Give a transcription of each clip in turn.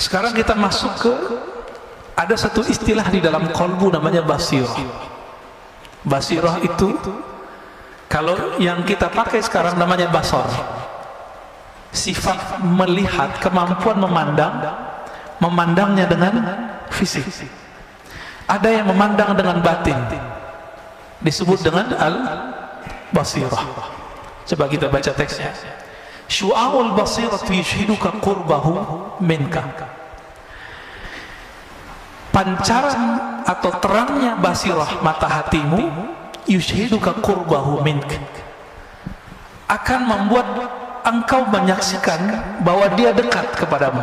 Sekarang kita masuk ke, ada satu istilah di dalam qalbu namanya basirah. Basirah itu kalau yang kita pakai sekarang namanya basar. Sifat melihat, kemampuan memandang, memandangnya dengan fisik. Ada yang memandang dengan batin, disebut dengan al-basirah. Coba kita baca teksnya. Syu'aul basiratu yushhiduka qurbahu minka. Pancaran atau terangnya basirah mata hatimu, yushhiduka qurbahu minka, akan membuat engkau menyaksikan bahwa dia dekat kepadamu.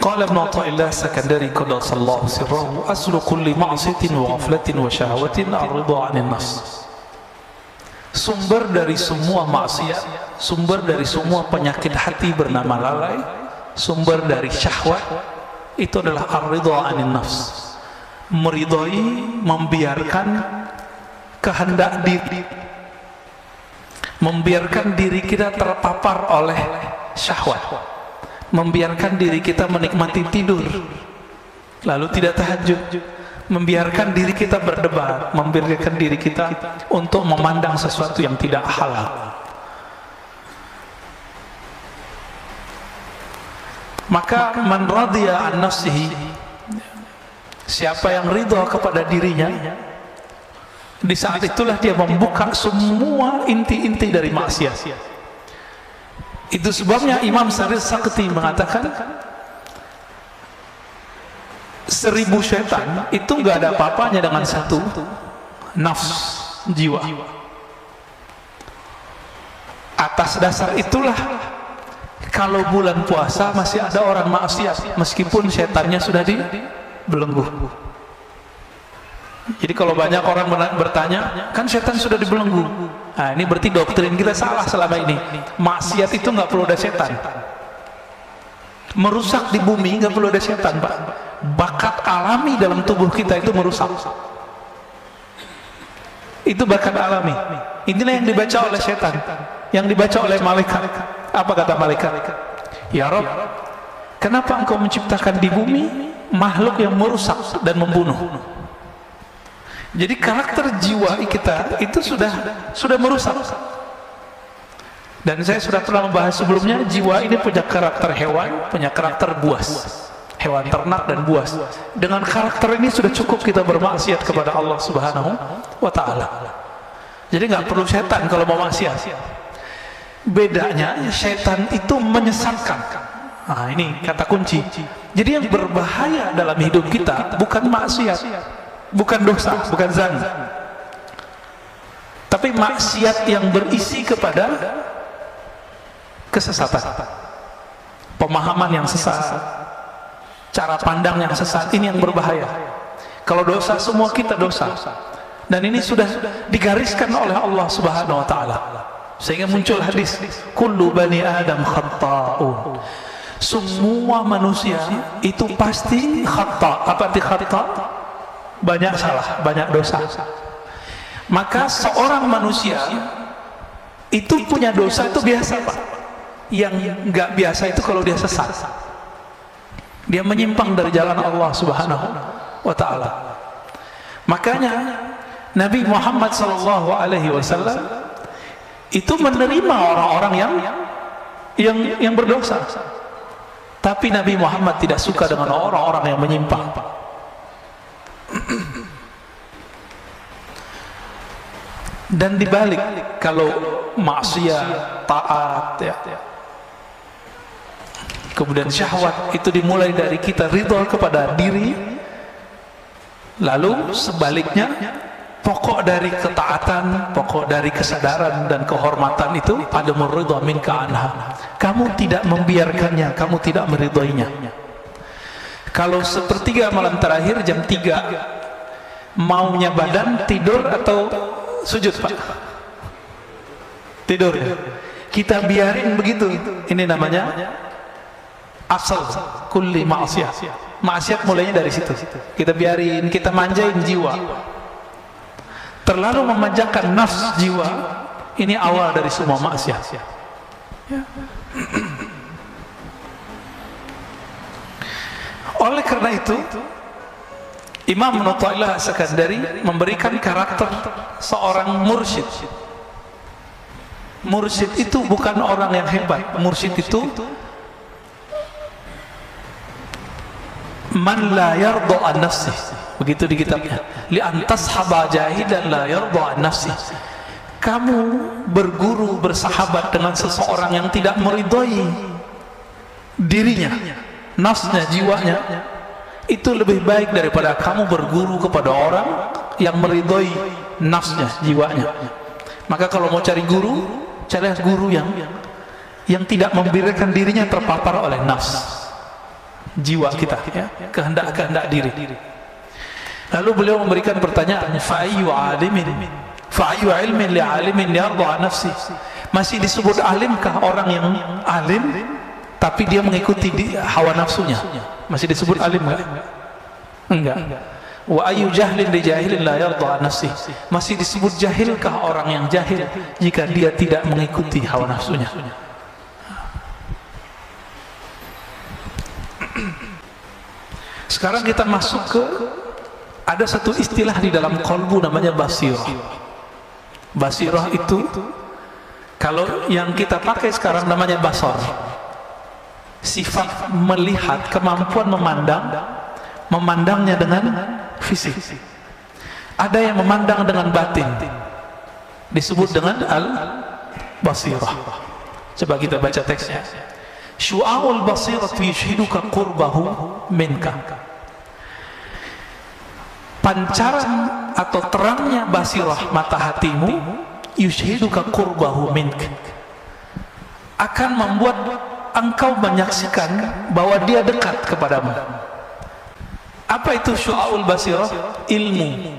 Qala Ibn Athaillah Sakandari qaddasallahu sirrahu aslu kulli ma'siyatin wa ghaflatin wa syahwatin ar-ridha 'anil nafs. Sumber dari semua maksiat, sumber dari semua penyakit hati bernama lalai, sumber dari syahwat itu adalah ar-ridha 'anil nafs. Meridhai, membiarkan kehendak diri, membiarkan diri kita terpapar oleh syahwat, membiarkan diri kita menikmati tidur lalu tidak tahajud, membiarkan diri kita berdebat, membiarkan diri kita untuk memandang sesuatu yang tidak halal. Maka man radiya an nafsihi, siapa yang ridha kepada dirinya, di saat itulah dia membuka semua inti-inti dari maksiat. Itu sebabnya Imam Sarir Sakti mengatakan 1000 syaitan itu nggak ada apa-apanya dengan satu nafs, jiwa. Atas dasar itulah kalau bulan puasa masih ada orang maksiat meskipun syaitannya sudah dibelenggu. Jadi kalau banyak orang bertanya, kan syaitan sudah dibelenggu. Nah, ini berarti doktrin kita salah selama ini. Maksiat itu nggak perlu ada setan. Merusak di bumi nggak perlu ada setan, Pak. Bakat alami dalam tubuh kita itu merusak. Itu bakat alami. Inilah yang dibaca oleh setan, yang dibaca oleh malaikat. Apa kata malaikat? Ya Rabb, kenapa engkau menciptakan di bumi makhluk yang merusak dan membunuh? Jadi karakter jiwa kita itu sudah merusak. Dan saya sudah pernah membahas sebelumnya, jiwa ini punya karakter hewan, punya karakter buas, hewan ternak dan buas. Dengan karakter ini sudah cukup kita bermaksiat kepada Allah Subhanahu wa Ta'ala. Jadi nggak perlu setan kalau mau maksiat. Bedanya setan itu menyesatkan. Nah, ini kata kunci. Jadi yang berbahaya dalam hidup kita bukan maksiat, bukan dosa, bukan zina, tapi maksiat yang berisi kepada kesesatan, pemahaman yang sesat, cara pandang yang sesat. Ini yang berbahaya. Kalau dosa, semua kita dosa, dan ini sudah digariskan oleh Allah Subhanahu wa Ta'ala, sehingga muncul hadis kullu bani adam khatta'un. Semua manusia itu pasti khata'. Apa arti khata'? Banyak salah, banyak dosa. Maka seorang manusia itu punya dosa itu biasa, Pak. Yang nggak biasa itu kalau dia sesat, dia menyimpang dari jalan Allah Subhanahu wa Ta'ala. Makanya Nabi Muhammad SAW itu menerima orang-orang yang berdosa, tapi Nabi Muhammad tidak suka dengan orang-orang yang menyimpang. Dan dibalik, kalau maksiat, taat, ya, kemudian syahwat itu dimulai dari kita ridha kepada diri, lalu sebaliknya pokok dari ketaatan, pokok dari kesadaran dan kehormatan itu adamur ridha minka anha. Kamu tidak membiarkannya, kamu tidak meridhoinya. Kalau sepertiga malam terakhir jam 3 maunya badan tidur atau sujud, Pak? Tidur. Kita biarin begitu. Ini namanya asal kulli ma'siyah. Maksiat mulainya dari situ. Kita biarin, kita manjain jiwa. Terlalu memanjakan nafs jiwa, ini awal dari semua maksiat. Ya. Oleh karena itu, Imam Athaillah As-Sakandari memberikan karakter seorang mursyid. Mursyid itu bukan orang yang hebat. Mursyid itu man la yarda an nafsih. Begitu di kitabnya. Li antas haba jahidan la yarda an nafsih. Kamu berguru, bersahabat dengan seseorang yang tidak meridhoi dirinya, nafsnya, jiwanya, itu lebih baik daripada kamu berguru kepada orang yang meridhoi nafsnya, jiwanya. Maka kalau mau cari guru, carilah guru yang tidak membiarkan dirinya terpapar oleh nafs, jiwa kita, ya, kehendak-kehendak diri. Lalu beliau memberikan pertanyaan, fa'ayyu ilmin li'alimin yarda nafsi. Masih disebut alimkah orang yang alim tapi dia mengikuti hawa nafsunya? Masih disebut alim enggak? Wa ayyu jahlin li jahilin la yarda nafsi. Masih disebut jahilkah orang yang jahil jika dia tidak mengikuti hawa nafsunya? Sekarang kita masuk ke, ada satu istilah di dalam qalbu namanya basirah. Basirah itu, kalau yang kita pakai sekarang namanya basar. Sifat melihat, kemampuan memandangnya dengan fisik. Ada yang memandang dengan batin, disebut dengan al-basirah. Coba kita baca teksnya. Syu'aul basirah yushhiduka qurbahu minka. Pancaran atau terangnya basirah mata hatimu, yushhiduka qurbahu minka, akan membuat engkau menyaksikan bahwa dia dekat kepadamu. Apa itu syu'aul basirah? Ilmu.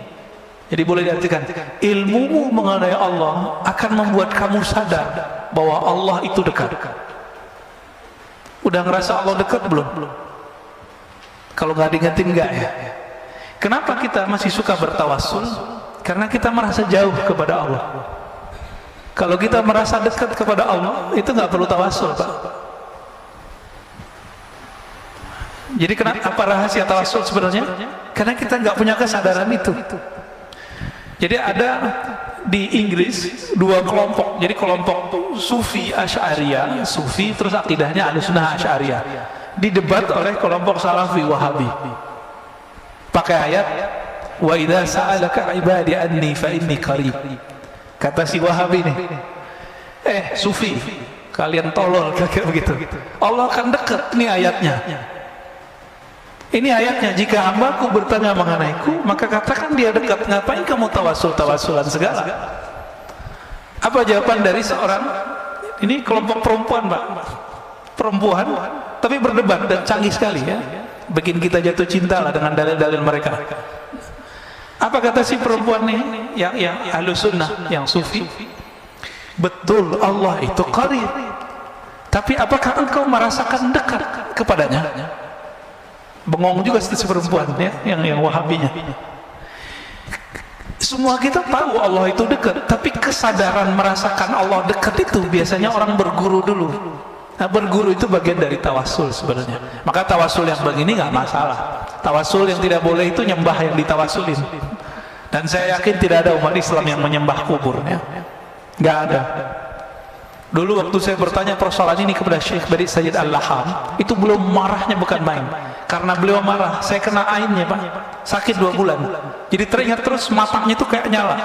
Jadi boleh diartikan, ilmumu mengenai Allah akan membuat kamu sadar bahwa Allah itu dekat. Udah ngerasa Allah dekat belum? Kalau nggak diingetin nggak ya? Kenapa kita masih suka bertawassul? Karena kita merasa jauh kepada Allah. Kalau kita merasa dekat kepada Allah, itu nggak perlu tawassul, Pak. Jadi kenapa, apa rahasia tawassul sebenarnya? Karena kita nggak punya kesadaran itu. Jadi ada di Inggris dua kelompok. Jadi kelompok Sufi Asy'ariyah, Sufi terus akidahnya Ahlussunnah Asy'ariyah, didebat oleh kelompok Salafi Wahabi. Pakai ayat wa idza sa'alaka ibadi anni fa inni qarib. Kata si Wahabi nih, Sufi, kalian tolol kayak begitu. Allah akan dekat, nih ayatnya. Ini ayatnya, jika hambaku bertanya mengenaiku, maka katakan dia dekat. Ngapain kamu tawassul-tawassulan segala? Apa jawaban dari seorang, ini kelompok perempuan, Pak. Perempuan, tapi berdebat dan canggih sekali, ya. Bikin kita jatuh cinta lah dengan dalil-dalil mereka. Apa kata si perempuan nih yang Ahlussunnah, yang Sufi? Betul, Allah itu qarib. Tapi apakah engkau merasakan dekat kepadanya? Bengong juga si perempuan, ya, yang Wahabinya. Semua kita tahu Allah itu dekat, tapi kesadaran merasakan Allah dekat itu biasanya orang berguru dulu. Nah, berguru itu bagian dari tawassul sebenarnya. Maka tawassul yang begini nggak masalah. Tawassul yang tidak boleh itu nyembah yang ditawassulin. Dan saya yakin tidak ada umat Islam yang menyembah kuburnya. Nggak ada. Dulu waktu saya bertanya persoalan ini kepada Syekh Badi Sayyid Al-Laham, itu beliau marahnya bukan main. Karena beliau marah, saya kena ainnya, Pak. Sakit 2 bulan. Jadi teringat terus, matanya itu kayak nyala.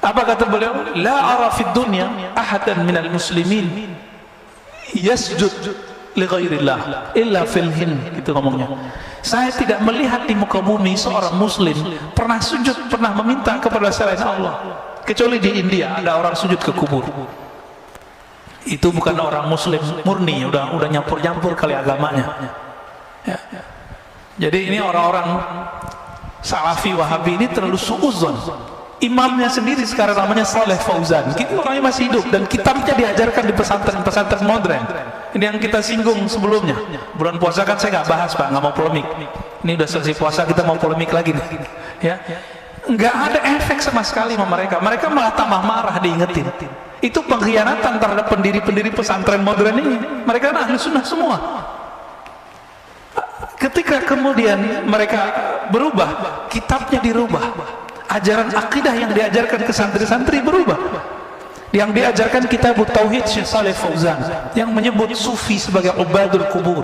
Apa kata beliau? La ara fid dunya ahadan minal muslimin yasjud li ghairillah illa fil hin, gitu ngomongnya. Saya tidak melihat di muka bumi seorang muslim pernah sujud, pernah meminta kepada selain Allah, kecuali di India ada orang sujud ke kubur. Itu bukan orang muslim murni, udah nyampur-nyampur kali agamanya, ya. Jadi ini orang-orang Salafi Wahabi ini terlalu suudzon, Imamnya sendiri sekarang namanya Saleh Fauzan, kita orangnya masih hidup dan kitabnya diajarkan di pesantren-pesantren modern. Ini yang kita singgung sebelumnya. Bulan puasa kan saya nggak bahas Pak, nggak mau polemik. Ini udah selesai puasa kita mau polemik lagi nih, ya. Nggak ada efek sama sekali sama mereka. Mereka malah tambah marah diingetin. Itu pengkhianatan terhadap pendiri-pendiri pesantren modern ini. Mereka ahli sunnah semua. Ketika kemudian mereka berubah, kitabnya dirubah. Ajaran akidah yang diajarkan ke santri-santri berubah. Yang diajarkan kitab Tauhid Syekh Saleh Fauzan yang menyebut sufi sebagai ubadul kubur,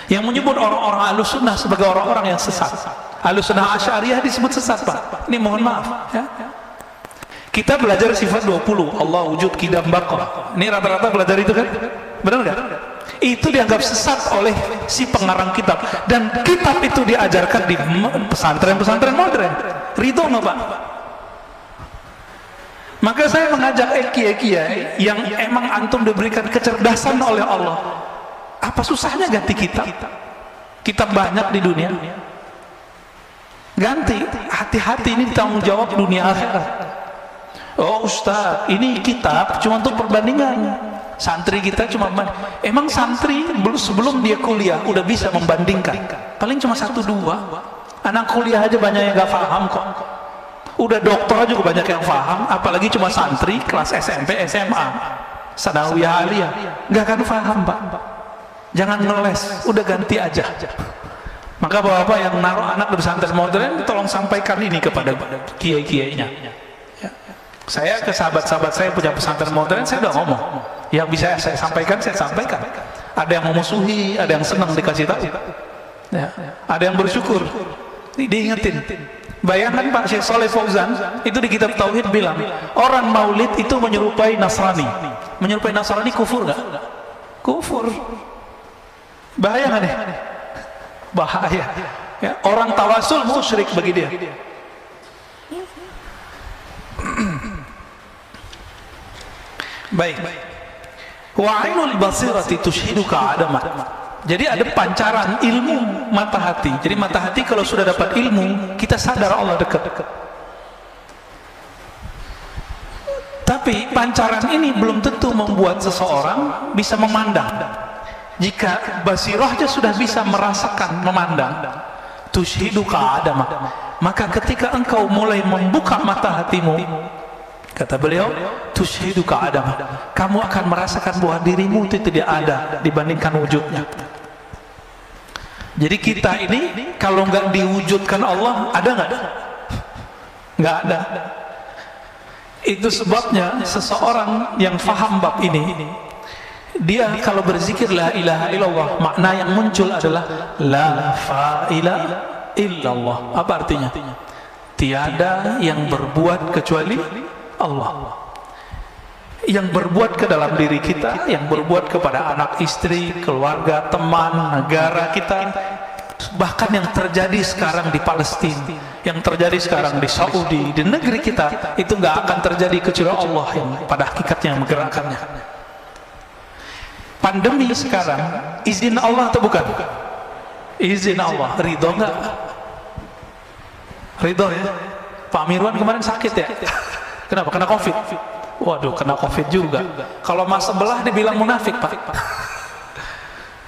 yang menyebut orang-orang Ahlus Sunnah sebagai orang-orang yang sesat. Ahlus Sunnah Asy'ariyah disebut sesat Pak. Ini mohon maaf ya. Kita belajar sifat 20, Allah wujud kidam baqah. Ini rata-rata belajar itu kan? Benar nggak? Itu dianggap sesat oleh si pengarang kitab, dan kitab itu diajarkan di pesantren-pesantren modern. Ridho nggak Pak? Maka saya mengajak kiai-kiai yang emang antum diberikan kecerdasan oleh Allah, apa susahnya ganti kitab? Kitab banyak di dunia, ganti. Hati-hati, ini tanggung jawab dunia akhirat. Oh Ustaz, ini kitab cuma untuk perbandingan. Santri kita cuma emang santri sebelum dia kuliah udah bisa membandingkan, paling cuma 1-2. Anak kuliah aja banyak yang gak paham kok. Udah dokter juga banyak yang paham, apalagi cuma santri kelas SMP, SMA, sanawiyah, aliyah, gak akan paham Pak. Jangan ngeles, udah ganti aja. Maka bapak-bapak yang naruh anak di pesantren modern, tolong sampaikan ini kepada kiai-kiainya. Saya ke sahabat-sahabat saya punya pesantren modern, saya udah ngomong. Yang bisa saya sampaikan, saya sampaikan. Ada yang memusuhi, ada yang senang dikasih tahu. Ya. Ada yang bersyukur, diingetin. Bayangkan Pak Syekh Saleh Fauzan itu di kitab Tauhid bilang, orang maulid itu menyerupai Nasrani. Menyerupai Nasrani kufur nggak? Kufur. Bahaya nggak nih? Bahaya. Ya. Orang tawasul musyrik bagi dia. Baik. Wa ainul basirati tushhiduka adamat. Jadi ada pancaran ilmu mata hati. Jadi mata hati kalau sudah dapat ilmu, kita sadar Allah dekat. Tapi pancaran ini belum tentu membuat seseorang bisa memandang. Jika basirahnya sudah bisa merasakan memandang, tushhiduka adamat, maka ketika engkau mulai membuka mata hatimu, kata beliau, tushhiduka adamat, kamu akan merasakan bahwa dirimu itu tidak ada dibandingkan wujudnya. Jadi kita ini kalau nggak diwujudkan Allah, ada nggak? Nggak ada. Itu sebabnya seseorang yang faham bab ini, dia kalau berzikir la ilaha illallah, makna yang muncul adalah la ilaha illallah. Apa artinya? Tiada yang berbuat kecuali Allah. Yang berbuat ke dalam diri kita, yang berbuat kepada anak istri, keluarga, teman, negara kita, bahkan yang terjadi sekarang di Palestina, yang terjadi sekarang di Saudi, di negeri kita, itu nggak akan terjadi kecuali Allah yang pada hakikatnya menggerakkannya. Pandemi sekarang izin Allah atau bukan? Izin Allah. Ridho nggak? Ridho ya. Pak Mirwan kemarin sakit ya? Kenapa? Kena COVID. Waduh, kena COVID juga. Kalau mas sebelah dibilang munafik Pak.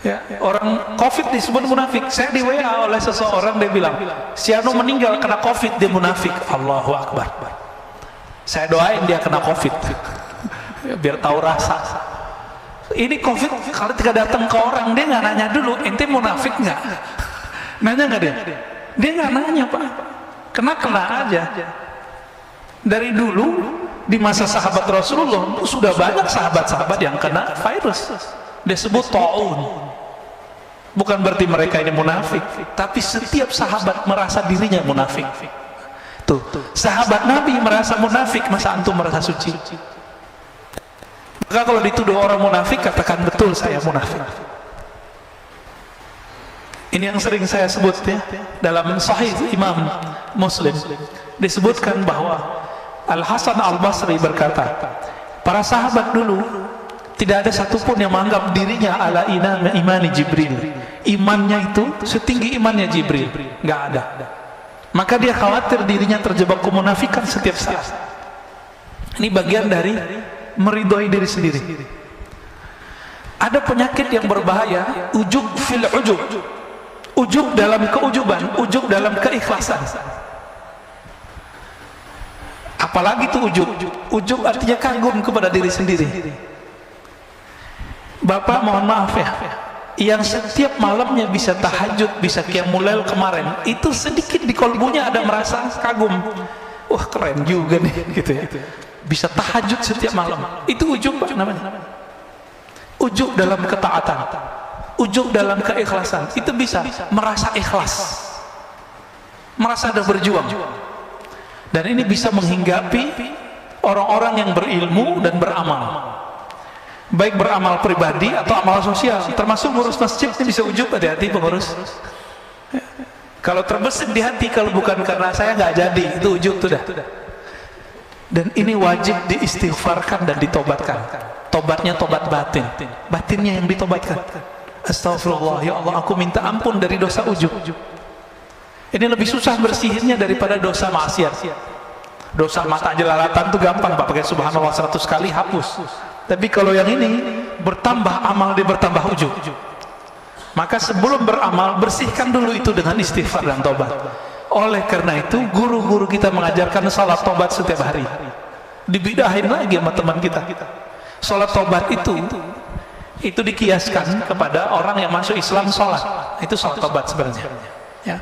Ya, orang COVID disebut munafik. Saya di WA oleh seseorang, dia bilang, si Anu meninggal kena COVID, dia munafik. Allahu Akbar. Saya doain dia kena COVID, biar tahu rasa. Ini COVID kalau tidak datang ke orang, dia nggak nanya dulu, ente munafik nggak? Nanya nggak dia? Dia nggak nanya Pak. Kena aja. Dari dulu di masa sahabat Rasulullah sudah banyak sahabat-sahabat yang kena virus. Disebut ta'un. Bukan berarti mereka ini munafik, tapi setiap sahabat merasa dirinya munafik. Tuh, sahabat Nabi merasa munafik, masa antum merasa suci? Maka kalau dituduh orang munafik, katakan betul saya munafik. Ini yang sering saya sebut ya, dalam Sahih Imam Muslim disebutkan bahwa Al-Hasan Al-Basri berkata, para sahabat dulu tidak ada satupun yang menganggap dirinya ala imani Jibril. Imannya itu setinggi imannya Jibril, nggak ada. maka dia khawatir dirinya terjebak kemunafikan setiap saat. Ini bagian dari meridhoi diri sendiri. Ada penyakit yang berbahaya, ujub fil ujub. Ujub dalam keujuban, ujub dalam keikhlasan. Apalagi itu ujub. Ujub artinya kagum kepada diri sendiri. Bapak mohon maaf ya, yang setiap malamnya bisa tahajud, bisa qiyamul lail kemarin, itu sedikit di kolbunya ada merasa kagum. Wah keren juga nih gitu ya. Bisa tahajud setiap malam. Itu ujub Pak namanya. Ujub dalam ketaatan, ujub dalam keikhlasan. Itu bisa merasa ikhlas, merasa ada berjuang. Dan ini bisa menghinggapi orang-orang yang berilmu dan beramal, baik beramal pribadi atau amal sosial. Termasuk ngurus masjid ini bisa ujub. Hati-hati pengurus. Kalau terbesit di hati, kalau bukan karena saya nggak jadi, itu ujub sudah. Dan ini wajib diistighfarkan dan ditobatkan. Tobatnya tobat batin, batinnya yang ditobatkan. Astagfirullah, ya Allah aku minta ampun dari dosa ujub. Ini lebih susah bersihnya daripada dosa maksiat. Dosa mata jelalatan itu gampang Pak, pakai subhanallah 100 kali hapus. Tapi kalau yang ini bertambah amal, dia bertambah ujub. Maka sebelum beramal, bersihkan dulu itu dengan istighfar dan tobat. Oleh karena itu guru-guru kita mengajarkan salat tobat setiap hari. Dibidahin lagi sama teman kita. Salat tobat itu dikiaskan kepada orang yang masuk Islam salat. Itu salat tobat sebenarnya. Ya.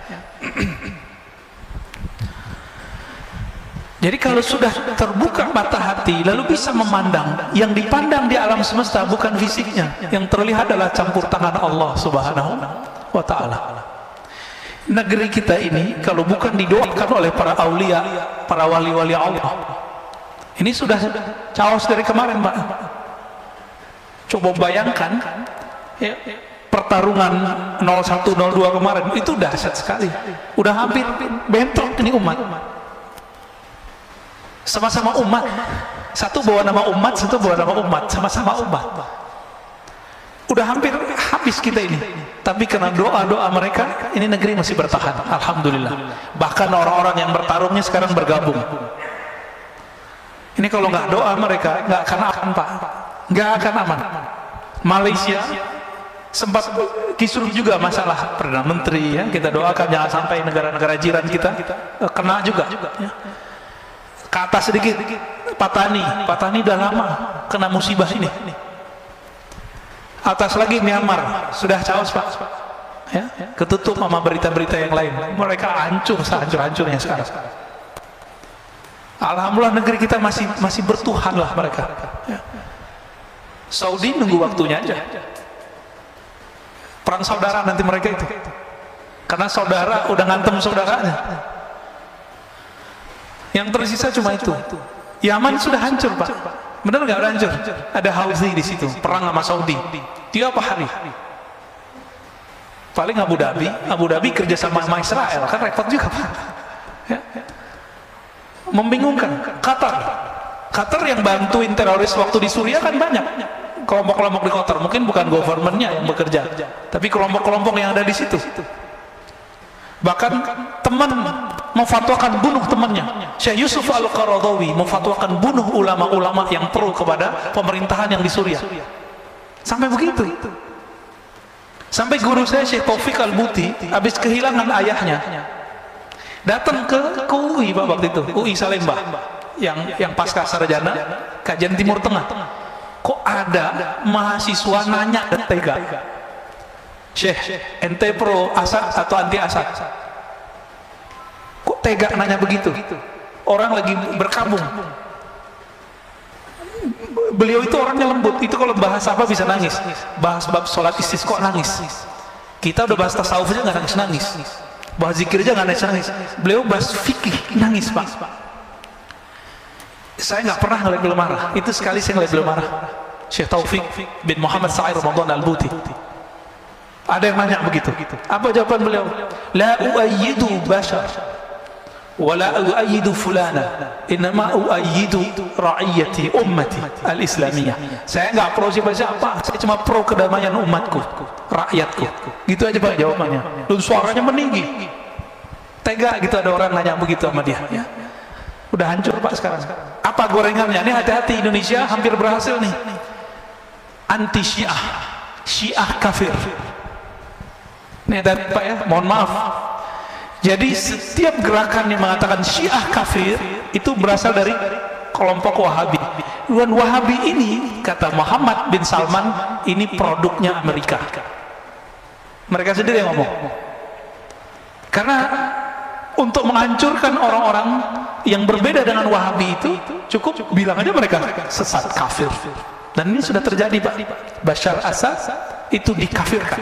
Jadi kalau sudah terbuka mata hati, lalu bisa memandang, yang dipandang di alam semesta bukan fisiknya, yang terlihat adalah campur tangan Allah Subhanahu wa Ta'ala. Negeri kita ini kalau bukan didoakan oleh para aulia, para wali-wali Allah, ini sudah chaos dari kemarin Pak. Coba bayangkan ya, pertarungan 01-02 kemarin itu dahsyat sekali. Udah hampir bentrok ini umat. Sama-sama umat. Satu bawa nama umat, satu bawa nama umat, sama-sama umat. Udah hampir habis kita ini. Tapi karena doa-doa mereka, ini negeri masih bertahan. Alhamdulillah. Bahkan orang-orang yang bertarungnya sekarang bergabung. Ini kalau nggak doa mereka, nggak akan aman Pak. Nggak akan aman. Malaysia sempat kisruh juga masalah Perdana Menteri ya. Kita doakan jangan sampai negara-negara jiran kita kena juga ya. Ke atas sedikit Patani udah lama kena musibah ini. Atas lagi Myanmar sudah chaos Pak ya, ketutup sama berita-berita yang lain. Mereka hancur sehancur-hancurnya sekarang. Alhamdulillah negeri kita masih bertuhan lah mereka ya. Saudi nunggu waktunya aja, perang saudara nanti mereka itu, karena saudara udah ngantem saudaranya. Yang tersisa cuma itu. Yaman sudah hancur Pak, benar nggak udah hancur? Ada Houthi di situ, perang sama Saudi tiap hari. Paling Abu Dhabi kerja sama Israel, kan repot juga Pak ya. Membingungkan. Qatar yang bantuin teroris waktu di Suriah kan banyak kelompok-kelompok di Qatar, mungkin bukan governmentnya yang bekerja, tapi kelompok-kelompok yang ada di situ. Bahkan teman memfatwakan bunuh temannya. Syekh Yusuf Al-Qaradawi memfatwakan bunuh ulama-ulama yang pro kepada pemerintahan yang di Suriah. Sampai begitu. Sampai guru saya Syekh Taufik Al-Buti habis kehilangan ayahnya, datang ke UI Pak waktu itu, UI Salemba, yang pasca sarjana kajian Timur Tengah. Kok ada mahasiswa nanya dan tega, Syekh, ente pro Asad atau anti Asad? Kok tega nanya begitu? Orang lagi berkabung. Beliau itu orangnya lembut, itu kalau bahas apa bisa nangis. Bahas bab sholat istisqa nangis. Kita udah bahas tasawuf aja nggak nangis-nangis. Bahas zikir aja nggak nangis-nangis. Beliau bahas fikih nangis Pak. Saya nggak pernah ngeliat beliau marah. Itu sekali saya ngeliat beliau marah. Syekh Taufik bin Muhammad Sa'ir Ramadan Al-Buti. Ada yang nanya begitu. Apa jawaban beliau? La uayyidu bashar wa la uayyidu fulana, innama uayyidu ra'iyati ummati al-islamiyah. Saya nggak pro siapa-siapa, saya cuma pro kedamaian umatku, rakyatku. Gitu aja Pak jawabannya. Dan suaranya meninggi. Tega gitu ada orang nanya begitu sama dia, ya. Udah hancur Pak sekarang. Apa gorengannya? Ini hati-hati, Indonesia hampir berhasil nih. Anti Syiah, Syiah kafir. Ini dari Pak ya, mohon maaf. Jadi setiap gerakan yang mengatakan Syiah kafir itu berasal dari kelompok Wahabi. Dan Wahabi ini, kata Muhammad bin Salman, ini produknya Amerika. Mereka sendiri yang ngomong. Karena untuk menghancurkan orang-orang yang berbeda dengan Wahabi itu cukup bilang aja mereka sesat, kafir. Dan ini sudah terjadi Pak. Bashar Assad itu dikafirkan.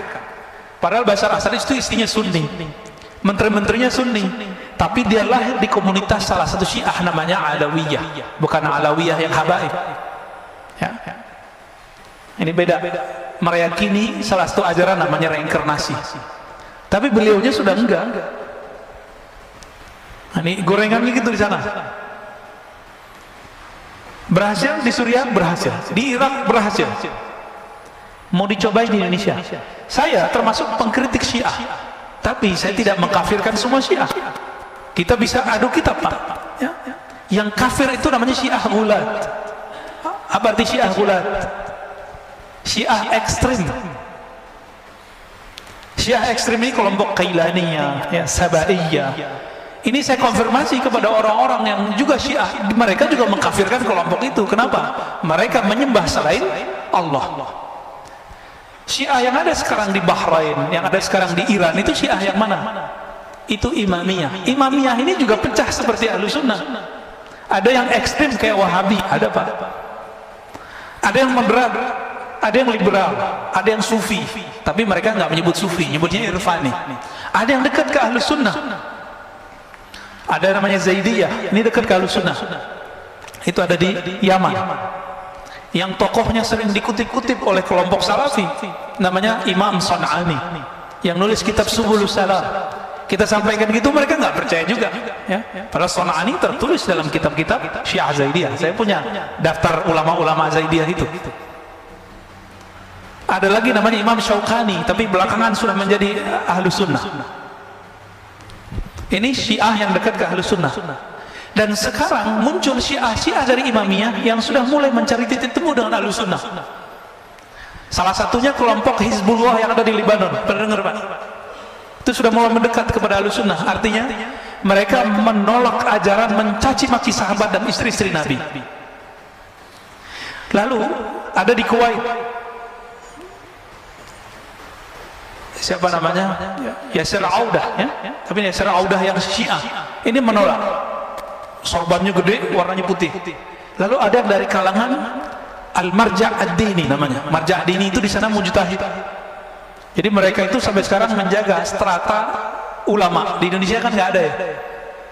Padahal Bashar Assad itu istrinya Sunni, menteri-menterinya Sunni, tapi dia lahir di komunitas salah satu Syiah namanya Alawiyah, bukan Alawiyah yang habaib, ya. Ini beda. Meyakini salah satu ajaran namanya reinkarnasi, tapi beliaunya sudah enggak. Nah, ini gorengan gitu di sana. Berhasil di Suriah, berhasil di Irak, berhasil. Mau dicobain di Indonesia. Saya termasuk pengkritik Syiah, tapi saya tidak mengkafirkan semua Syiah. Kita bisa adu kitab Pak, ya. Yang kafir itu namanya Syiah Ghulat. Apa arti Syiah Ghulat? Syiah ekstrim. Syiah ekstrim ini kelompok Qailaniyah, ya, Sabaiyah. Ini saya konfirmasi kepada orang-orang yang juga Syiah, mereka juga mengkafirkan kelompok itu. Kenapa? Mereka menyembah selain Allah. Syiah yang ada sekarang di Bahrain, yang ada sekarang di Iran, itu Syiah yang mana? Itu Imamiyah. Imamiyah ini juga pecah seperti Ahlussunnah. Ada yang ekstrim kayak Wahabi, ada Pak. Ada yang moderat, ada yang liberal, ada yang Sufi. Tapi mereka nggak menyebut Sufi, nyebutnya Irfani. Ada yang dekat ke Ahlussunnah. Ada namanya Zaidiyah, ini dekat ke Ahlussunnah. Itu ada di Yaman. Yang tokohnya sering dikutip-kutip oleh kelompok Salafi, namanya Imam San'ani, yang nulis kitab Subulus Salam. Kita sampaikan gitu, mereka nggak percaya juga, ya. Padahal San'ani tertulis dalam kitab-kitab Syiah Zaidiyah. Saya punya daftar ulama-ulama Zaidiyah itu. Ada lagi namanya Imam Syaukani, tapi belakangan sudah menjadi Ahlussunnah. Ini Syiah yang dekat ke Ahlussunnah. Dan sekarang muncul Syiah dari Imamiyah yang sudah mulai mencari titik temu dengan Ahlussunnah. Salah satunya kelompok Hizbullah yang ada di Lebanon. Pernah dengar Pak? Itu sudah mulai mendekat kepada Ahlussunnah. Artinya mereka menolak ajaran mencaci maki sahabat dan istri-istri Nabi. Lalu ada di Kuwait, siapa namanya? Yasir Audah, ya. Tapi Yasir Audah yang Syiah ini menolak. Sorbannya gede, warnanya putih. Lalu ada dari kalangan Al-Marja' ad-Dini namanya. Marja' ad-Dini itu di sana mujtahid. Jadi mereka itu sampai sekarang menjaga strata ulama. Di Indonesia kan nggak ada ya.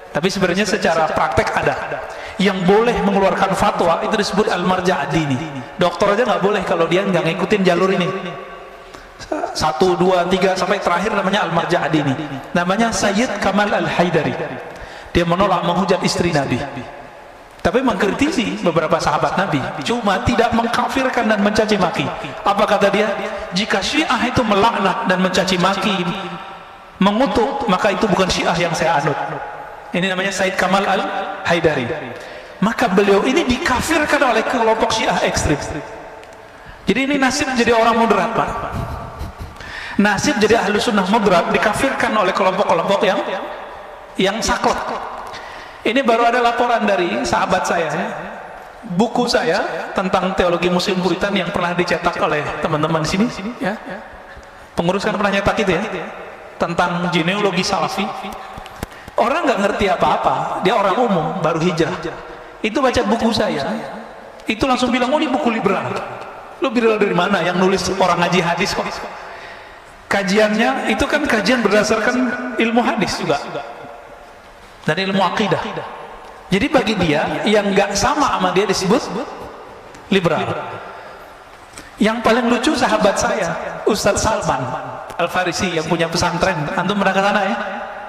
Tapi sebenarnya secara praktek ada. Yang boleh mengeluarkan fatwa itu disebut Al-Marja' ad-Dini. Dokter aja nggak boleh kalau dia nggak ngikutin jalur ini. 1, 2, 3 sampai terakhir namanya Al-Marja' ad-Dini. Namanya Sayyid Kamal Al-Haidari. Dia menolak menghujat istri Nabi, tapi mengkritisi beberapa sahabat Nabi, cuma tidak mengkafirkan dan mencaci maki. Apa kata dia? Jika Syiah itu melaknat dan mencaci maki, mengutuk, maka itu bukan Syiah yang saya anut. Ini namanya Sayyid Kamal Al-Haidari. Maka beliau ini dikafirkan oleh kelompok Syiah ekstrim. Jadi ini nasib jadi orang moderat Pak. Nasib jadi Ahlussunnah moderat dikafirkan oleh kelompok-kelompok yang saklek. Ini baru ada laporan dari sahabat saya, ya. Buku saya tentang teologi Muslim Puritan yang pernah dicetak oleh teman-teman di sini, ya. Pengurus kan pernah nyetak itu ya, tentang genealogi Salafi. Orang nggak ngerti apa-apa, dia orang umum baru hijrah. Itu baca buku saya, itu langsung bilang, oh ini buku liberal. Lu liberal dari mana? Yang nulis orang ngaji hadis kok. Kajiannya itu kan kajian berdasarkan ilmu hadis juga. Dan ilmu akidah. Jadi bagi dia yang nggak sama dia disebut liberal. Yang paling lucu sahabat saya, Ustadz Salman Al-Farisi yang punya pesantren. Antum pernah ke sana ya?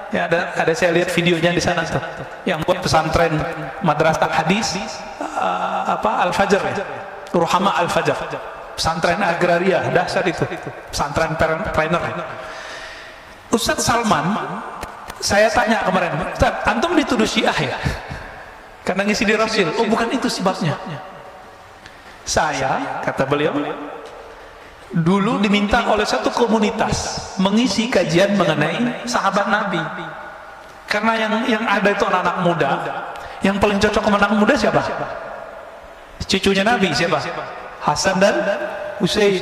Ya ada saya lihat videonya di sana tuh. Yang buat pesantren madrasah hadis Al-Fajr ya. Ruhama Al-Fajr. Pesantren agraria dahsyat itu. Pesantren planner. Ustadz Salman Saya tanya kemarin, Ustaz, antum dituduh Syiah ya? Karena ngisi di Rasul. Oh, bukan itu sebabnya. Saya, kata beliau, dulu diminta oleh satu komunitas mengisi kajian mengenai sahabat Nabi. Karena yang ada itu anak-anak muda. Yang paling cocok sama anak muda siapa? Cucunya Nabi siapa? Hasan dan Husain.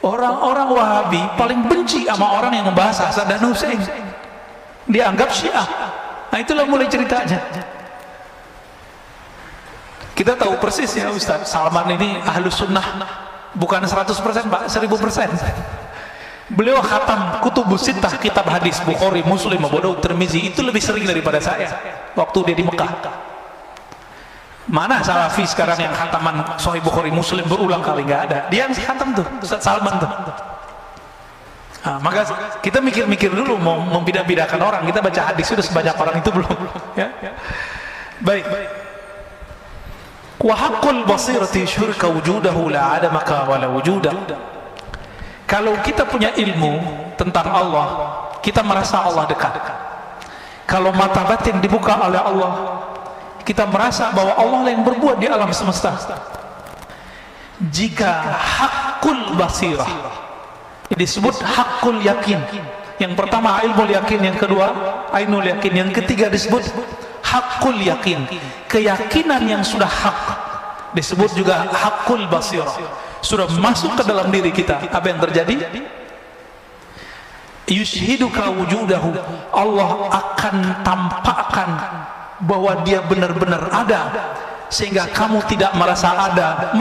Orang-orang Wahabi paling benci sama orang yang membahas Hasan dan Husain. Dianggap Syiah. Nah, itulah mulai ceritanya. Kita tahu persis ya Ustaz, Salman ini ahlus sunnah bukan 100% Pak, 1000%. Beliau khatam kutubus sittah, kitab hadis Bukhari, Muslim, Abu Daud, Tirmizi itu lebih sering daripada saya waktu dia di Mekah. Mana Salafi sekarang yang khataman Sahih Bukhari, Muslim berulang kali? Nggak ada. Dia yang khatam tuh, Ustaz Salman tuh. Nah, maka kita mikir-mikir dulu mau membidah-bidahkan orang. Kita baca hadis sudah sebanyak orang itu belum? Ya? Baik. Wa haqqul basirati syurka wujudahu la adamaka wa la wujudah. Kalau kita punya ilmu tentang Allah, kita merasa Allah dekat. Kalau mata batin dibuka oleh Allah, kita merasa bahwa Allah yang berbuat di alam semesta. Jika haqqul basirah disebut haqqul yakin. Yang pertama ilmu yakin, yang kedua ainul yakin, yang ketiga disebut haqqul yakin. Keyakinan yang sudah hak disebut juga haqqul basirah. Sudah masuk ke dalam diri kita. Apa yang terjadi? Yushhiduka wujudahu. Allah akan tampakkan bahwa dia benar-benar ada, sehingga kamu tidak merasa ada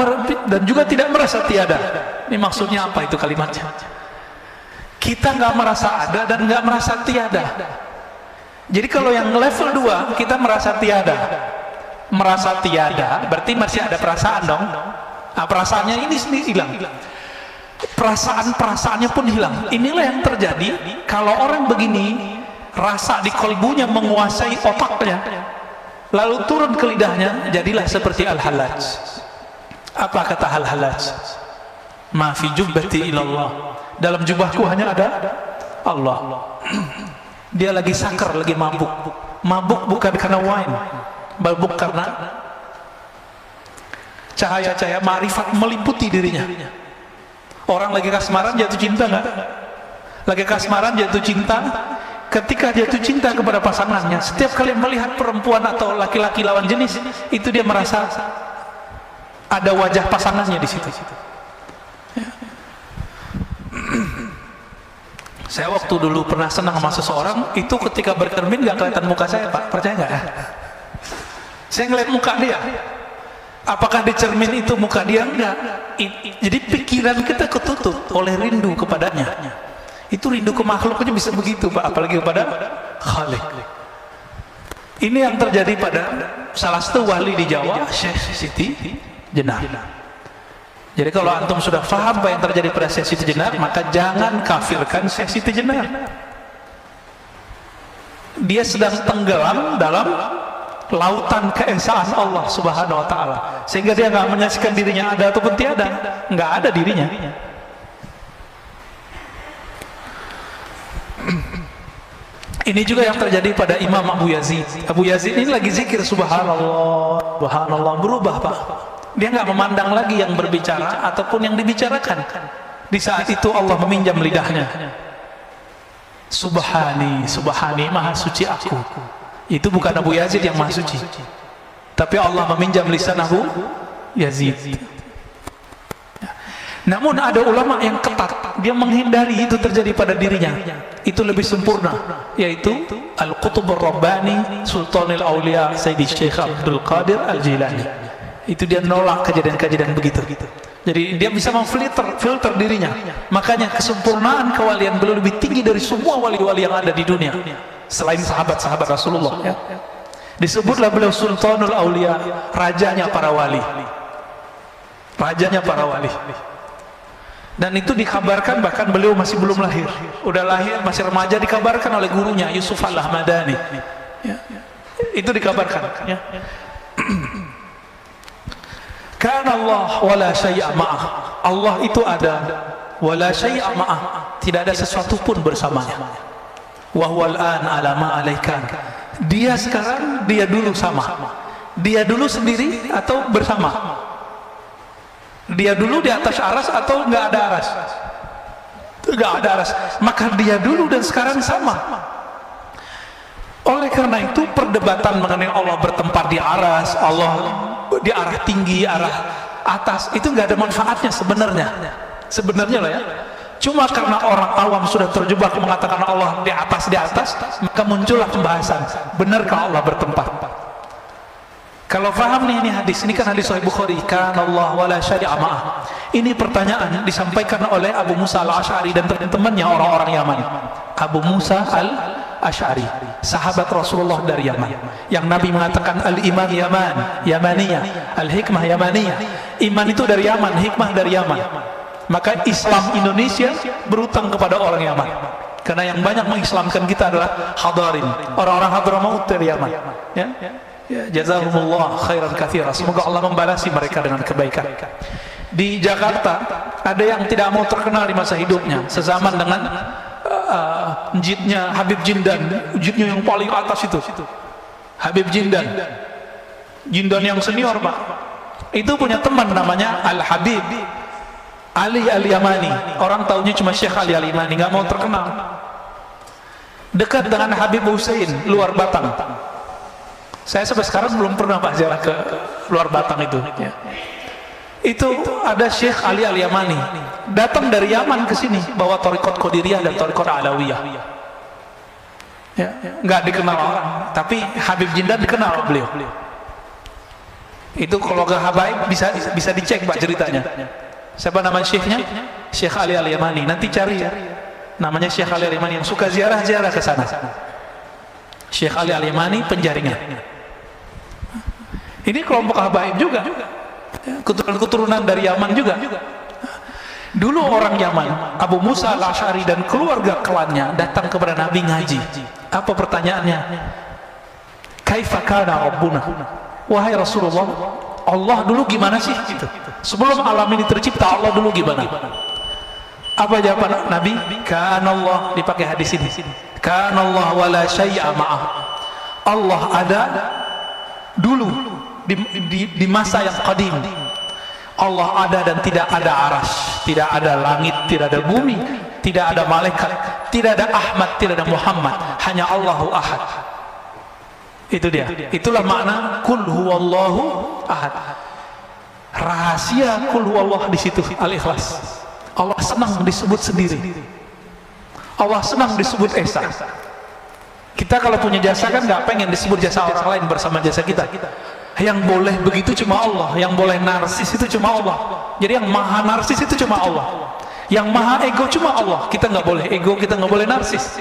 dan juga tidak merasa tiada. Ini maksudnya apa itu kalimatnya? Kita nggak merasa ada dan nggak merasa tiada. Jadi kalau yang level 2 kita merasa tiada. Merasa tiada berarti masih ada perasaan dong. Nah, perasaannya ini sendiri hilang. Perasaannya pun hilang. Inilah yang terjadi kalau orang begini, rasa di kolbunya menguasai otaknya, lalu turun ke lidahnya, jadilah seperti al-halaj. Apa kata al-halaj? Ma fi jubbati ilallah. Dalam jubahku hanya ada Allah. Dia lagi sakar, lagi mabuk. Mabuk bukan karena wine, mabuk karena cahaya-cahaya ma'rifat meliputi dirinya. Orang lagi kasmaran jatuh cinta nggak? Lagi kasmaran jatuh cinta. Ketika jatuh cinta kepada pasangannya, setiap kali melihat perempuan atau laki-laki lawan jenis, itu dia merasa ada wajah pasangannya di situ. Saya waktu dulu pernah senang sama seseorang, itu ketika bercermin nggak kelihatan muka saya, Pak. Percaya nggak? Saya ngeliat muka dia. Apakah di cermin itu muka dia? Enggak. Jadi pikiran kita ketutup oleh rindu kepadanya. Itu rindu ke makhluknya bisa begitu, Pak, apalagi kepada Khalik. Ini yang terjadi pada salah satu wali di Jawa, Syekh Siti Jenar. Jadi kalau antum sudah faham apa yang terjadi pada Syekh Siti Jenar, maka jangan kafirkan Syekh Siti Jenar. Dia sedang tenggelam dalam lautan keesaan Allah Subhanahu wa ta'ala, sehingga dia nggak menyaksikan dirinya ada ataupun tiada. Nggak ada dirinya. Ini juga yang terjadi pada Imam Abu Yazid. Abu Yazid ini lagi zikir subhanallah, subhanallah, berubah, Pak. Dia nggak memandang lagi yang berbicara ataupun yang dibicarakan. Di saat itu Allah meminjam lidahnya. Subhani, subhani, maha suci aku. Itu bukan Abu Yazid yang maha suci, tapi Allah meminjam lisan Abu Yazid. Namun ada ulama yang ketat, dia menghindari itu terjadi pada dirinya. Itu lebih sempurna, yaitu Al-Qutub Ar-Rabbani Sultanul Aulia Sayyidi Syekh Abdul Qadir Al-Jilani. Itu dia nolak kejadian-kejadian begitu. Jadi dia bisa memfilter dirinya. Makanya kesempurnaan kewalian beliau lebih tinggi dari semua wali-wali yang ada di dunia selain sahabat-sahabat Rasulullah, ya. Disebutlah beliau Sultanul Aulia, rajanya para wali. Rajanya para wali. Dan itu dikabarkan bahkan beliau masih belum lahir. Udah lahir, masih remaja, dikabarkan oleh gurunya Yusuf Al-Ahmadani, ya. Itu dikabarkan, ya. Karena Allah wala syai'a ma'ah. Allah itu ada, wala syai'a ma'ah, tidak ada sesuatu pun bersamanya. wa huwal an ala ma alaikan. Dia sekarang, dia dulu sama. Dia dulu sendiri atau bersama? Dia dulu di atas aras atau enggak ada aras? Enggak ada aras. Maka dia dulu dan sekarang sama. Oleh karena itu perdebatan mengenai Allah bertempat di aras, Allah di arah tinggi, arah atas, itu enggak ada manfaatnya sebenarnya. Sebenarnya lah ya. Cuma karena orang awam sudah terjebak mengatakan Allah di atas, maka muncullah pembahasan, benarkah Allah bertempat? Kalau paham nih ini hadis, ini kan hadis Sahih Bukhari, kana Allah wala syai'a ma'ah. Ini pertanyaan disampaikan oleh Abu Musa al-Asy'ari dan teman-temannya orang-orang Yaman. Abu Musa al-Asy'ari, sahabat Rasulullah dari Yaman, yang Nabi mengatakan al-iman Yamaniyah, al-hikmah Yamaniyah. Iman itu dari Yaman, hikmah dari Yaman. Maka Islam Indonesia berutang kepada orang Yaman, karena yang banyak mengislamkan kita adalah hadarin, orang-orang Hadramaut dari Yaman. Ya, jazakumullah khairan katsira. Semoga Allah membalasi mereka dengan kebaikan. Di Jakarta ada yang tidak mau terkenal di masa hidupnya, sezaman dengan jidnya Habib Jindan, jidnya yang paling atas itu, Habib Jindan, Jindan yang senior Pak. Itu punya teman namanya Al-Habib Ali Al-Yamani. Orang tahunya cuma Syekh Ali Al-Yamani, nggak mau terkenal. Dekat dengan Habib Hussein, luar Batang. Saya sampai sekarang belum pernah Pak ziarah ke luar Batang itu. Ya. Itu ada Syekh Ali Al-Yamani, datang dari Yaman ke sini, bawa Thariqat Qadiriyah dan Thariqat Alawiyah. Ya, nggak dikenal orang, tapi Habib Jindan dikenal beliau. Itu kalau ke habaib bisa dicek Pak ceritanya. Siapa nama syekhnya? Syekh Ali Al-Yamani. Nanti cari ya. Namanya Syekh Ali Al-Yamani, yang suka ziarah-ziarah ke sana. Syekh Ali Al-Yamani penjaringan. Ini kelompok habaib juga. Keturunan dari Yaman juga. Dulu orang Yaman, Abu Musa al-Asy'ari dan keluarga klannya datang kepada Nabi ngaji. Apa pertanyaannya? Kaifa kana Rabbuna? Wahai Rasulullah, Allah dulu gimana sih? Gitu. Sebelum alam ini tercipta, Allah dulu gimana? Apa jawaban Nabi? Kana Allah, dipakai hadis ini. Kana Allah wala syai'a ma'ah. Allah ada dulu di masa yang qadim. Allah ada dan tidak ada aras, tidak ada langit, tidak ada bumi, tidak ada malaikat, tidak ada Ahmad, tidak ada Muhammad, hanya Allahu Ahad. Itu dia. Itulah makna kul huwallahu ahad. Rahasia kul huwallah di situ al-ikhlas. Allah senang disebut sendiri. Allah senang disebut esa. Kita kalau punya jasa kan nggak pengen disebut jasa orang lain bersama jasa kita. Yang boleh begitu cuma Allah, yang boleh narsis itu cuma Allah. Jadi yang maha narsis itu cuma Allah. Yang maha ego cuma Allah. Kita nggak boleh ego, kita nggak boleh narsis.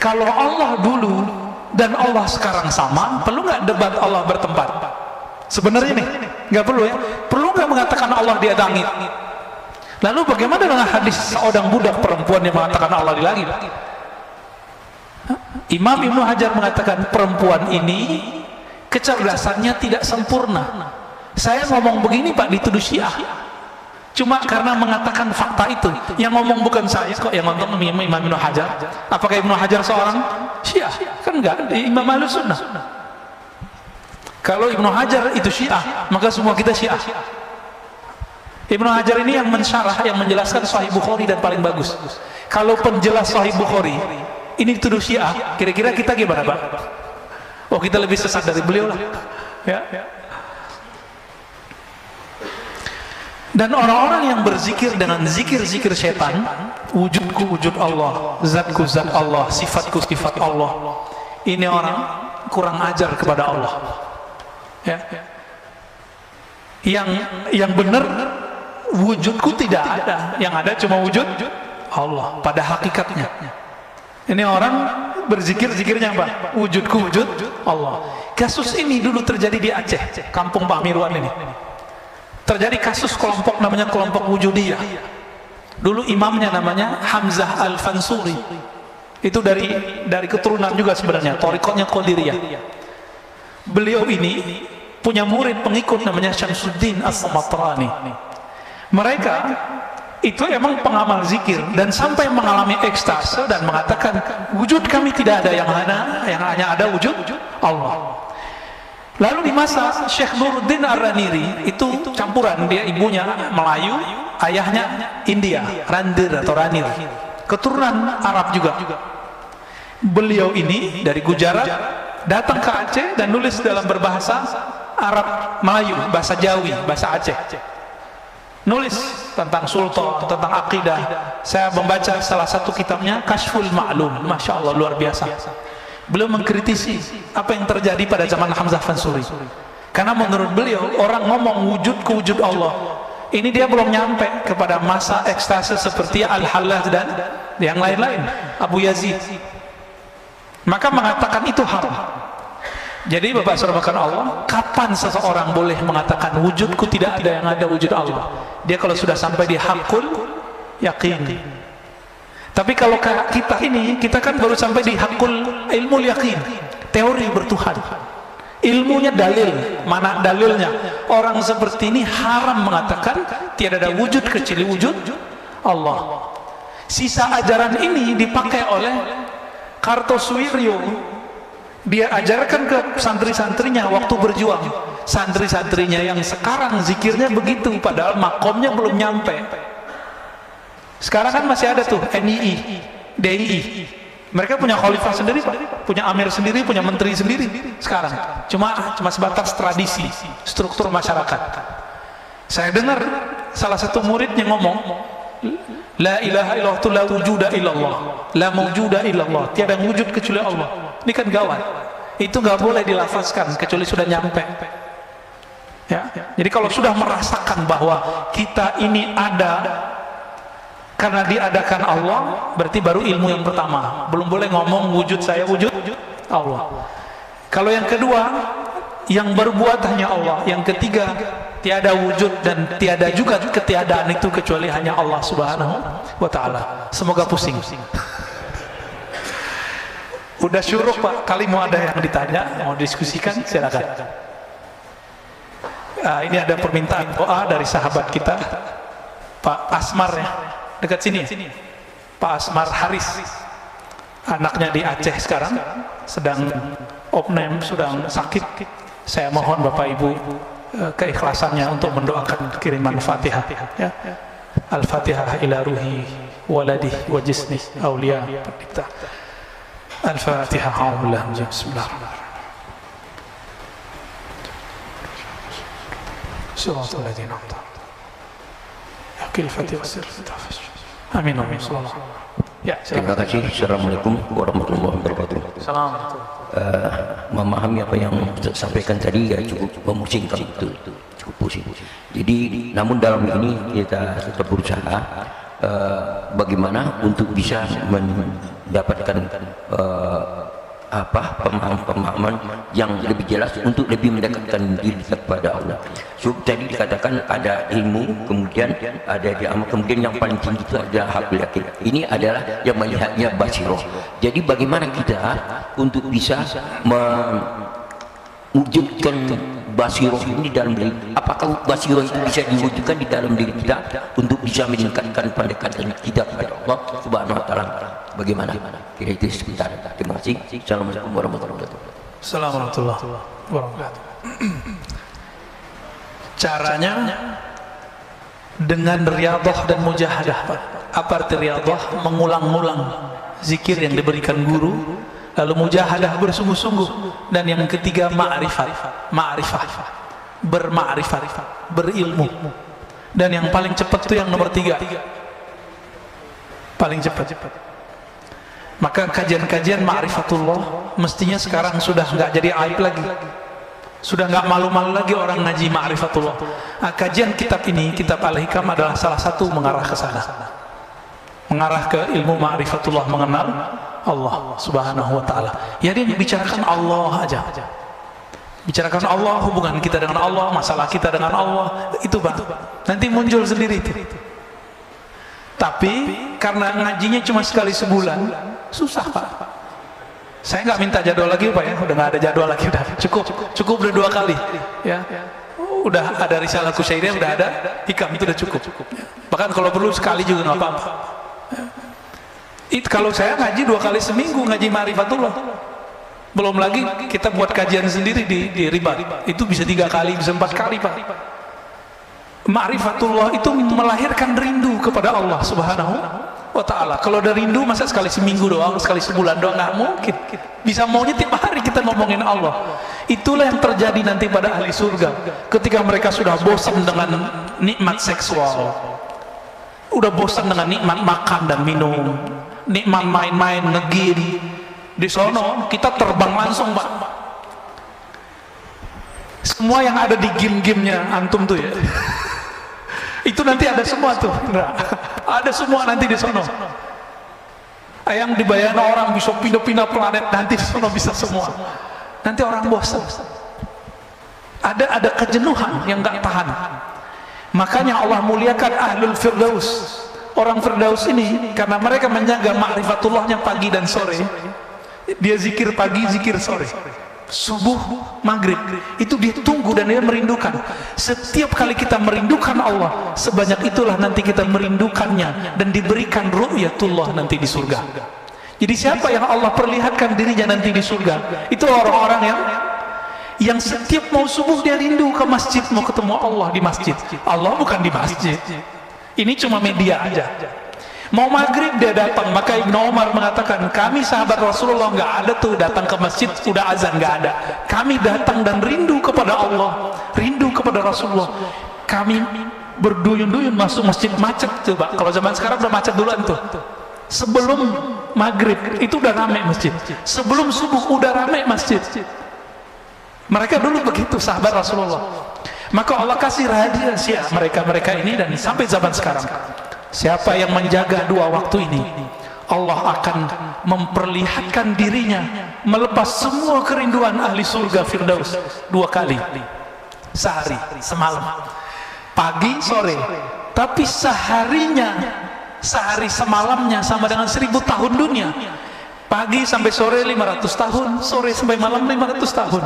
Kalau Allah dulu dan Allah sekarang sama, perlu nggak debat Allah bertempat? Sebenarnya nih, nggak perlu ya. Perlu nggak mengatakan Allah di langit? Lalu bagaimana dengan hadis seorang budak perempuan yang mengatakan Allah di langit? Imam Ibnu Hajar mengatakan perempuan ini kecerdasannya tidak sempurna. Saya ngomong begini Pak dituduh Syiah. Cuma karena mengatakan fakta itu. Yang ngomong bukan saya kok, yang ngomong Imam Ibnu Hajar. Apakah Ibnu Hajar seorang Syiah? Kan enggak, Imam Ahlus Sunnah. Kalau Ibnu Hajar itu Syiah, maka semua kita Syiah. Ibnu Hajar ini yang mensyarah, yang menjelaskan Sahih Bukhari dan paling bagus. Kalau penjelas Sahih Bukhari ini dituduh Syiah, kira-kira kita gimana Pak? Oh, kita lebih sesat dari beliau lah. Ya. Dan orang-orang yang berzikir dengan zikir-zikir setan, wujudku wujud Allah, zatku zat Allah, sifatku sifat Allah, ini orang kurang ajar kepada Allah. Ya. Yang benar wujudku tidak ada, yang ada cuma wujud Allah pada hakikatnya. Ini orang berzikir-zikirnya apa? Wujudku wujud Allah. Kasus ini dulu terjadi di Aceh, kampung Pak Mirwan ini. Terjadi kasus kelompok namanya kelompok Wujudiyah. Dulu imamnya namanya Hamzah Al-Fansuri. Itu dari keturunan juga sebenarnya, thariqatnya Qadiriyah. Beliau ini punya murid pengikut namanya Syamsuddin As-Samatrani. Mereka itu emang pengamal zikir dan sampai mengalami ekstase dan mengatakan wujud kami tidak ada yang hanya ada wujud Allah. Lalu di masa Syekh Nuruddin Ar-Raniri, itu campuran, dia ibunya Melayu, ayahnya India, Randir atau Ranir, keturunan Arab juga. Beliau ini dari Gujarat datang ke Aceh dan nulis dalam berbahasa Arab Melayu, bahasa Jawi, bahasa Aceh. Nulis tentang sultan, tentang akidah. Saya membaca salah satu kitabnya, Kashful Ma'lum. Masya Allah, luar biasa. Beliau mengkritisi apa yang terjadi pada zaman Hamzah Fansuri. Karena menurut beliau, orang ngomong wujud ke wujud Allah, ini dia belum nyampe kepada masa ekstase seperti Al-Hallaj dan yang lain-lain, Abu Yazid. Maka mengatakan itu haram. Jadi Bapak saudara Allah, kapan seseorang boleh mengatakan wujudku tidak ada yang ada wujud Allah? Dia kalau sudah sampai di hakul yakin. Tapi kalau kita ini, kita kan baru sampai di hakul ilmu yakin, teori bertuhan. Ilmunya dalil, mana dalilnya? Orang seperti ini haram mengatakan tiada ada wujud kecuali wujud Allah. Sisa ajaran ini dipakai oleh Kartosuwiryo. Dia ajarkan ke santri-santrinya waktu berjuang. Santri-santrinya yang sekarang zikirnya begitu, padahal makomnya belum nyampe. Sekarang kan masih ada tuh NII, DII. Mereka punya khalifah sendiri, Pak. Punya amir sendiri, punya menteri sendiri. Sekarang cuma sebatas tradisi, struktur masyarakat. Saya dengar salah satu muridnya ngomong, la ilaha illallah, la wujuda illallah, la mawjuda illallah, tiada yang wujud kecuali Allah. Ini kan gawat. Itu nggak boleh dilafazkan kecuali sudah nyampe. Ya. Jadi kalau sudah merasakan bahwa kita ini ada karena diadakan Allah, berarti baru ilmu yang pertama. Belum boleh ngomong wujud saya wujud Allah. Kalau yang kedua, yang berbuat hanya Allah. Yang ketiga, tiada wujud dan tiada juga ketiadaan itu kecuali hanya Allah Subhanahu wa ta'ala. Semoga pusing. Udah syuruh Pak, kali mau ada yang ditanya, mau diskusikan, silakan. Ini ada permintaan doa dari sahabat kita, Pak Asmar ya, dekat sini. Pak Asmar Haris, anaknya di Aceh sekarang, sedang opname, sedang sakit. Saya mohon Bapak Ibu keikhlasannya untuk mendoakan kiriman Fatihah. Ya. Al-Fatihah ila ruhi waladih wa jisnih awliya pencipta. Al-Fatihah. Bismillahirrahmanirrahim. Shiratal ladzina an'amta 'alaihim. Yaqil Fatihah sir. Amin. Ya, terima kasih. Assalamualaikum warahmatullahi wabarakatuh. Assalamualaikum. Memahami apa yang Ustaz sampaikan tadi ya cukup memusingkan, betul, cukup pusing. Jadi namun dalam ini kita tetap berusaha bagaimana untuk bisa mendapatkan pemahaman yang lebih jelas untuk lebih mendekatkan diri kepada Allah. So, tadi dikatakan ada ilmu, kemudian ada amal, kemudian yang paling tinggi itu adalah hakul yakin. Ini adalah yang melihatnya basiroh. Jadi bagaimana kita untuk bisa mewujudkan basiroh ini dalam diri? Apakah basiroh itu bisa diwujudkan di dalam diri kita untuk bisa meningkatkan pendekatan kita kepada Allah Subhanahu wa ta'ala? Bagaimana? Kira itu sebentar. Terima kasih. Assalamualaikum warahmatullahi wabarakatuh. Assalamualaikum warahmatullahi wabarakatuh. Caranya dengan riyadhah dan mujahadah, Pak. Apa arti riyadhah? Mengulang-ulang zikir yang diberikan guru, lalu mujahadah bersungguh-sungguh, dan yang ketiga ma'rifah, berma'rifat, berilmu. Dan yang paling cepat itu yang nomor 3, paling cepat. Maka kajian-kajian ma'rifatullah mestinya sekarang sudah nggak jadi aib lagi, sudah nggak malu-malu lagi orang ngaji ma'rifatullah. Kajian kitab ini, kitab Al-Hikam, adalah salah satu mengarah ke sana, mengarah ke ilmu ma'rifatullah, mengenal Allah Subhanahu wa ta'ala. Ya, dia bicarakan Allah aja, bicarakan Allah, hubungan kita dengan Allah, masalah kita dengan Allah, itu Bang, nanti muncul sendiri itu. Tapi karena ngajinya cuma sekali sebulan, susah Pak. Saya nggak minta jadwal lagi Pak ya, udah nggak ada jadwal lagi, udah cukup udah 2 kali ya. Udah ada risalah Kusyairiyah, udah ada hikam, itu udah cukup. Bahkan kalau perlu sekali juga nggak apa-apa. Kalau saya ngaji 2 kali seminggu, ngaji Ma'rifatullah. Belum lagi kita buat kajian sendiri di Ribat, itu bisa 3 kali, bisa 4 kali Pak. Ma'rifatullah itu melahirkan rindu kepada Allah Subhanahu wa ta'ala. Kalau ada rindu, masa sekali seminggu doang, sekali sebulan doang? Nggak mungkin. Bisa maunya tiap hari kita ngomongin Allah. Itulah yang terjadi nanti pada ahli surga, ketika mereka sudah bosan dengan nikmat seksual, udah bosan dengan nikmat makan dan minum, nikmat main-main, ngegame. Di sono kita terbang langsung Pak. Semua yang ada di game-gamenya antum tuh ya, itu nanti ada semua tuh. Nah, ada semua nanti di sono. Yang dibayar orang bisa pindah-pindah planet, nanti di sono bisa semua. Nanti orang bosan. Ada kejenuhan yang nggak tahan. Makanya Allah muliakan ahlul firdaus. Orang firdaus ini karena mereka menjaga ma'rifatullahnya pagi dan sore. Dia zikir pagi, zikir sore, subuh, maghrib, itu dia tunggu dan dia merindukan. Setiap kali kita merindukan Allah, sebanyak itulah nanti kita merindukannya dan diberikan ru'yatullah nanti di surga. Jadi siapa yang Allah perlihatkan dirinya nanti di surga, itu orang-orang yang setiap mau subuh dia rindu ke masjid, mau ketemu Allah di masjid. Allah bukan di masjid, ini cuma media aja. Mau maghrib dia datang. Maka Ibnu Umar mengatakan, kami sahabat Rasulullah nggak ada tuh datang ke masjid udah azan, nggak ada. Kami datang dan rindu kepada Allah, rindu kepada Rasulullah. Kami berduyun-duyun masuk masjid, macet tuh Pak. Kalau zaman sekarang udah macet duluan tuh. Sebelum maghrib itu udah ramai masjid, sebelum subuh udah ramai masjid. Mereka dulu begitu sahabat Rasulullah. Maka Allah kasih rahasia mereka ini, dan sampai zaman sekarang, siapa yang menjaga 2 waktu ini, Allah akan memperlihatkan dirinya melepas semua kerinduan ahli surga firdaus 2 kali sehari, semalam, pagi sore. Tapi sehari semalamnya sama dengan 1000 tahun dunia. Pagi sampai sore 500 tahun, sore sampai malam 500 tahun.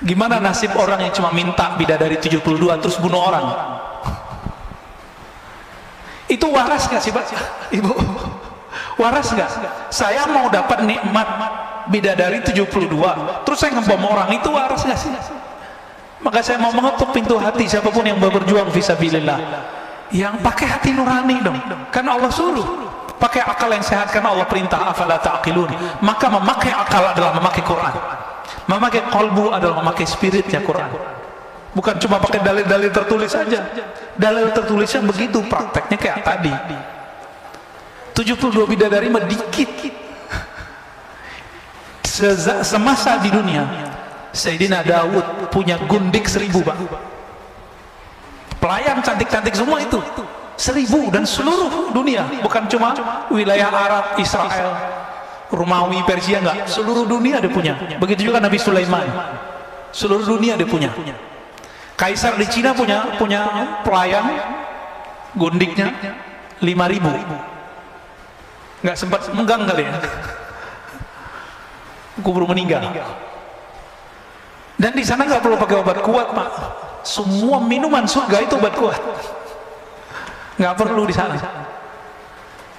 Gimana nasib orang yang cuma minta bidadari 72 terus bunuh orang? Itu waras nggak sih Pak? Ibu, waras nggak? Saya mau dapat nikmat bidadari 72 terus saya ngebom orang, itu waras nggak sih? Maka saya mau mengetuk pintu hati siapapun yang berjuang fisabilillah, yang pakai hati nurani dong. Kan Allah suruh pakai akal yang sehat, kan Allah perintah afala ta'qilun. Maka memakai akal adalah memakai Quran, memakai qalbu adalah memakai spiritnya Quran. Bukan cuma pakai dalil-dalil tertulis saja. Dalil tertulisnya begitu, prakteknya kayak tadi. 72 bidadari mah dikit. Semasa di dunia, Sayyidina Daud punya gundik 1000 Pak. Pelayan cantik-cantik semua itu 1000, dan seluruh dunia, bukan cuma wilayah Arab, Israel, Romawi, Persia, enggak, seluruh dunia dia punya. Begitu juga Nabi Sulaiman, seluruh dunia dia punya. Kaisar di Cina punya pelayan gundiknya 5000. Nggak sempat menggang kali ya, kubur meninggal. Dan di sana nggak perlu pakai obat kuat Pak, semua minuman surga itu obat kuat, nggak perlu di sana.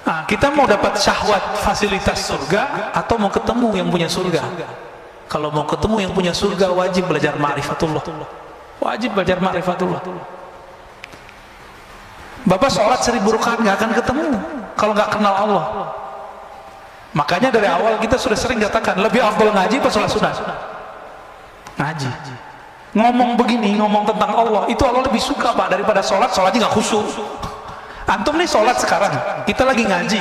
Nah, kita mau dapat syahwat fasilitas surga atau mau ketemu yang punya surga? Kalau mau ketemu yang punya surga, wajib belajar ma'rifatullah. Wajib belajar ma'rifatullah. Bapak sholat 1000 rakaat nggak akan ketemu kalau nggak kenal Allah. Makanya dari awal kita sudah sering katakan, lebih afdal ngaji apa sholat sunat? Ngaji. Ngomong begini, ngomong tentang Allah, itu Allah lebih suka Pak daripada sholatnya nggak khusyuk. Antum nih sholat sekarang, kita lagi ngaji,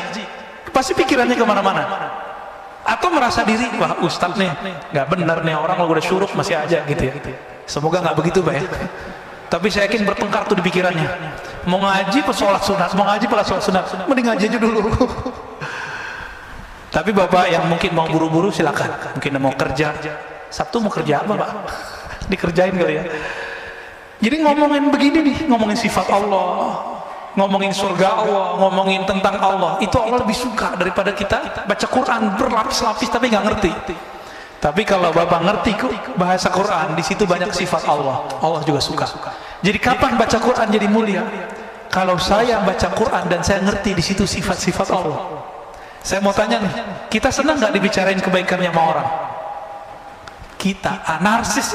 pasti pikirannya kemana-mana. Atau merasa diri, wah ustadz nih nggak benar nih, orang kalau udah syuruk masih aja gitu ya. Semoga nggak begitu Pak ya. Tapi saya yakin bertengkar tuh di pikirannya. Mau ngaji pas sholat sunat, mau ngaji pas sholat sunat, mending ngaji aja dulu. Tapi Bapak yang mungkin mau buru-buru silakan. Mungkin mau kerja, Sabtu mau kerja apa Pak? Dikerjain kali ya. Jadi ngomongin begini nih, ngomongin sifat Allah, ngomongin surga Allah, ngomongin tentang Allah, itu Allah lebih suka daripada kita baca Quran berlapis-lapis tapi nggak ngerti. Tapi kalau Bapak ngerti bahasa Quran, di situ banyak sifat Allah, Allah juga suka. Jadi kapan baca Quran jadi mulia? kalau saya baca Quran dan saya ngerti di situ sifat-sifat Allah, saya mau tanya nih, kita senang nggak dibicarain kebaikannya sama orang? Kita, narsis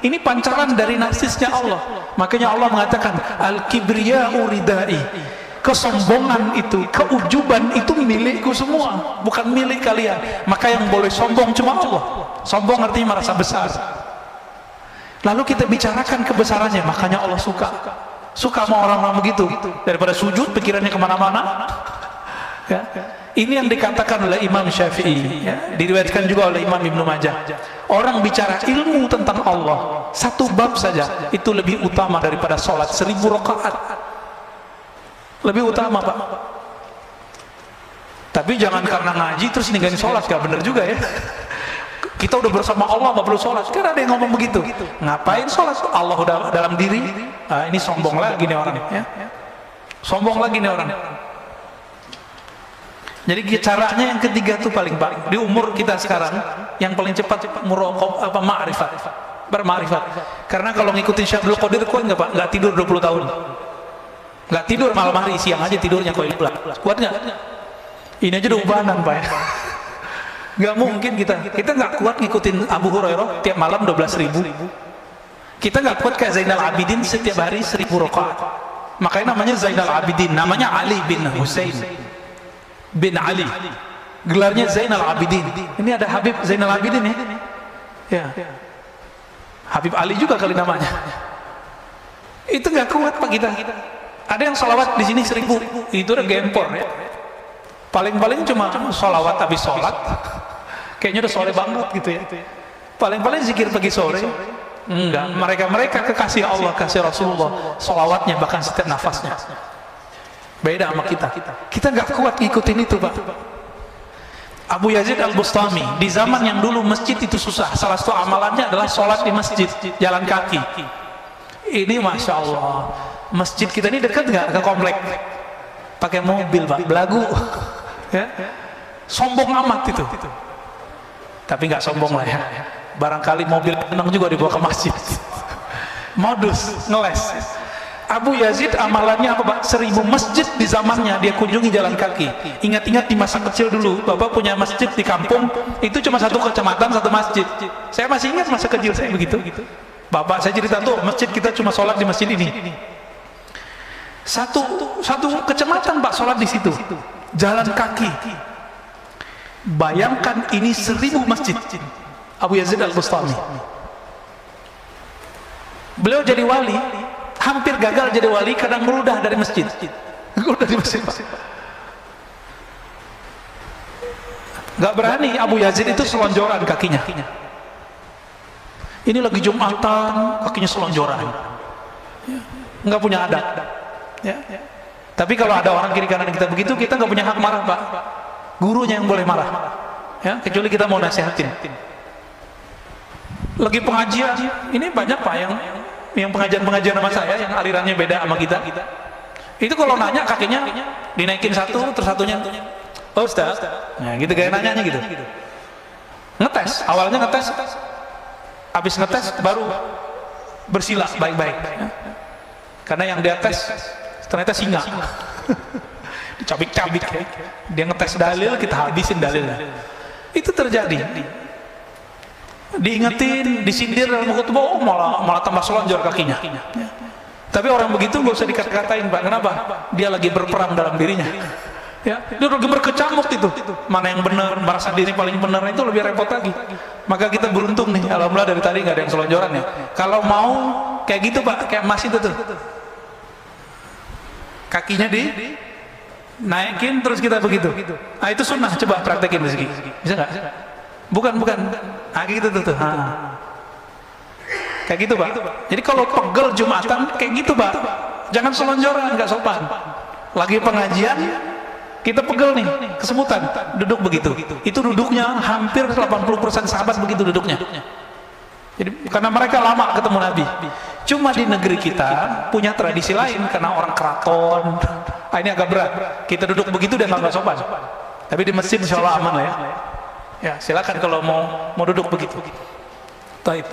ini pancaran dari narsisnya Allah. Makanya Allah mengatakan al-kibriya'u ridai, kesombongan itu, keujuban itu milikku semua, bukan milik kalian. Maka yang boleh sombong cuma Allah. Sombong artinya merasa besar. Lalu kita bicarakan kebesarannya, makanya Allah suka sama orang-orang begitu, daripada sujud pikirannya kemana-mana. Ya. Ini yang dikatakan oleh Imam Syafi'i, ya. Diriwayatkan juga oleh Imam Ibnu Majah. Orang bicara ilmu tentang Allah, satu bab saja itu lebih utama daripada sholat 1000 rakaat. Lebih utama, Pak. Tapi jangan karena ngaji terus ninggalin sholat, gak bener juga ya. Kita udah bersama Allah, gak perlu sholat. Kan ada yang ngomong begitu. Ngapain sholat? Allah udah dalam diri. Ini sombong lagi nih orang, ya. Sombong lagi nih orang. Jadi caranya yang ketiga tuh paling di umur kita sekarang yang paling cepat ma'rifat, berma'rifat. Karena kalau ngikutin Syabdul Qadir kuat nggak Pak? Nggak tidur 20 tahun, nggak tidur malam hari, siang aja tidurnya kuat nggak? Ini aja udah ubanan Pak ya. Nggak mungkin kita nggak kuat ngikutin Abu Hurairah tiap malam 12.000. Kita nggak kuat kayak Zainal Abidin setiap hari 1000 rakaat. Makanya namanya Zainal Abidin, namanya Ali bin Husain bin Ali, gelarnya Zainal Abidin. Ini ada Habib Zainal Abidin ya. Habib Ali juga kali namanya. Itu nggak kuat Pak kita. Ada yang sholawat di sini 1000, itu udah gempor ya. Paling-paling cuma sholawat habis sholat, kayaknya udah soleh banget gitu ya. Paling-paling zikir pagi sore. Enggak, mereka kekasih Allah, kasih Rasulullah, sholawatnya bahkan setiap nafasnya. Beda sama kita nggak kuat ngikutin itu Pak. Abu Yazid Al-Bustami, di zaman yang dulu masjid itu susah, salah satu amalannya adalah sholat di masjid, jalan kaki. Ini Masya Allah, masjid kita ini dekat nggak ke komplek? Pakai mobil Pak, belagu ya. Sombong amat itu. Tapi nggak sombong lah ya, barangkali mobil tenang juga dibawa ke masjid. Modus, ngeles. Abu Yazid amalannya apa Pak? 1000 masjid di zamannya dia kunjungi jalan kaki. Ingat-ingat di masa kecil dulu, Bapak punya masjid di kampung, itu cuma satu kecamatan, satu masjid. Saya masih ingat masa kecil saya begitu. Bapak saya cerita tuh, masjid kita cuma sholat di masjid ini. Satu kecamatan Pak sholat di situ, jalan kaki. Bayangkan ini 1000 masjid. Abu Yazid Al-Bustami. Beliau jadi wali. Hampir gagal jadi wali karena meludah dari masjid. Meludah di masjid Pak. Gak berani Abu Yazid itu selonjoran kakinya. Ini lagi Jumatan, kakinya selonjoran. Nggak punya adat. Ya. Tapi kalau ada orang kiri kanan kita begitu, kita nggak punya hak marah Pak. Gurunya yang boleh marah. Ya, kecuali kita mau nasihatin. Lagi pengajian, ini banyak Pak yang pengajian sama saya yang alirannya beda sama kita. Itu kalau nanya kakinya dinaikin satu, terus satunya oh Ustaz, nah gitu kayak nanyanya gitu. Ngetes, awalnya ngetes, habis ngetes baru bersila baik-baik. Karena yang dia tes ternyata singa, dicabik-cabik ya. Dia ngetes dalil, kita habisin dalilnya. Itu terjadi. Diingetin, disindir dalam khutbah, malah tambah selonjor kakinya. Tapi orang begitu gak usah dikata-katain Pak. Kenapa? Dia lagi berperang dalam dirinya. Ya, dia lagi berkecamuk itu. Mana yang benar, merasa diri paling benar, itu lebih repot lagi. Maka kita beruntung nih, alhamdulillah dari tadi nggak ada yang selonjoran ya. Kalau mau kayak gitu Pak, kayak emas itu tuh. Kakinya naikin terus kita begitu. Nah itu sunnah, coba praktekin di sini. Bisa nggak? Bukan. Kayak gitu tuh. Kayak gitu Pak. Jadi kalau pegel Jumatan kayak gitu Pak. Jangan selonjoran, nggak sopan. Lagi pengajian kita pegel nih, kesemutan, duduk begitu. Itu duduknya hampir 80% sahabat begitu duduknya. Jadi karena mereka lama ketemu Nabi. Cuma di negeri kita punya tradisi lain karena orang keraton. Ini agak berat. Kita duduk begitu dan nggak sopan. Tapi di masjid insya Allah aman lah ya. Ya silakan kalau mau duduk begitu. Taib.